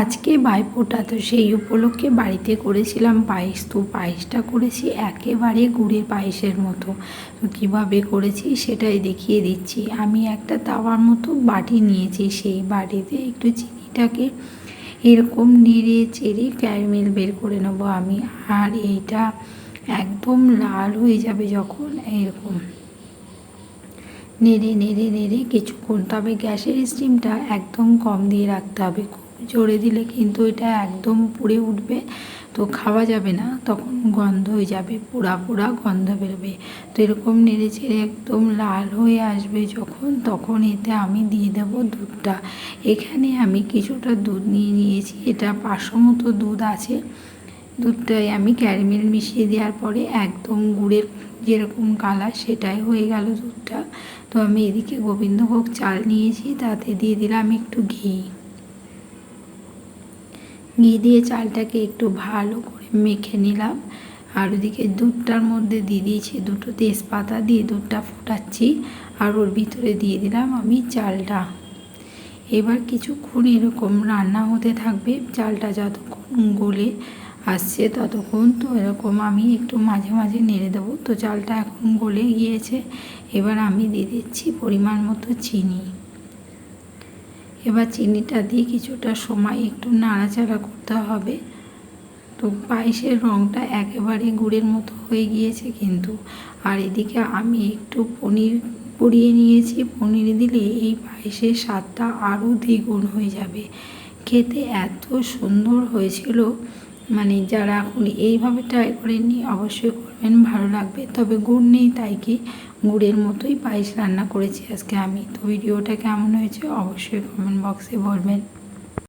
আজকে ভাইফোঁটা, তো সেই উপলক্ষে বাড়িতে করেছিলাম পায়েস। তো পায়েসটা করেছি একেবারে গুড়ের পায়েসের মতো। তো কীভাবে করেছি সেটাই দেখিয়ে দিচ্ছি। আমি একটা তাওয়ার মতো বাটি নিয়েছি, সেই বাটিতে একটু চিনিটাকে এরকম নেড়ে চেড়ে ক্যারামেল বের করে নেবো আমি। আর এইটা একদম লাল হয়ে যাবে যখন, এরকম নেড়ে নেড়ে নেড়ে কিছুক্ষণ, তবে গ্যাসের স্টিমটা একদম কম দিয়ে রাখতে হবে। খুব জোরে দিলে কিন্তু এটা একদম পুড়ে উঠবে, তো খাওয়া যাবে না, তখন গন্ধ হয়ে যাবে, পোড়া পোড়া গন্ধ বেরোবে। তো এরকম নেড়ে চেড়ে একদম লাল হয়ে আসবে যখন, তখন এতে আমি দিয়ে দেবো দুধটা। এখানে আমি কিছুটা দুধ নিয়ে নিয়েছি, এটা 500 মতো দুধ আছে। দুধটাই আমি ক্যারামেল মিশিয়ে দেওয়ার পরে একদম গুড়ের যেরকম কালার সেটাই হয়ে গেল দুধটা। তো আমি এদিকে গোবিন্দভোগ চাল নিয়েছি, তাতে দিয়ে দিলাম একটু ঘি। ঘি দিয়ে চালটাকে একটু ভালো করে মেখে নিলাম। আর ওদিকে দুধটার মধ্যে দিয়ে দিয়েছি দুটো তেজপাতা, দিয়ে দুধটা ফোটাচ্ছি। আর ওর ভিতরে দিয়ে দিলাম আমি চালটা। এবার কিছুক্ষণ এরকম রান্না হতে থাকবে, চালটা যতক্ষণ গলে আসছে ততক্ষণ। তো এরকম আমি একটু মাঝে মাঝে নেড়ে দেবো। তো চালটা এখন গলে গিয়েছে, এবার আমি দিয়ে দিচ্ছি পরিমাণ মতো চিনি। এবার চিনিটা দিয়ে কিছুটা সময় একটু নাড়াচাড়া করতে হবে। তো পায়েসের রঙটা একেবারে গুড়ের মতো হয়ে গিয়েছে কিন্তু। আর এদিকে আমি একটু পনির পুড়িয়ে নিয়েছি, পনির দিলে এই পায়েসের স্বাদটা আরও দ্বিগুণ হয়ে যাবে। খেতে এত সুন্দর হয়েছিল, মানে যারা এখন এইভাবে ট্রাই করেননি অবশ্যই করবেন, ভালো লাগবে। তবে গুড় নেই, তাই কি গুড়ের মতোই পায়েস রান্না করেছি আজকে আমি। তো ভিডিওটা কেমন হয়েছে অবশ্যই কমেন্ট বক্সে বলবেন।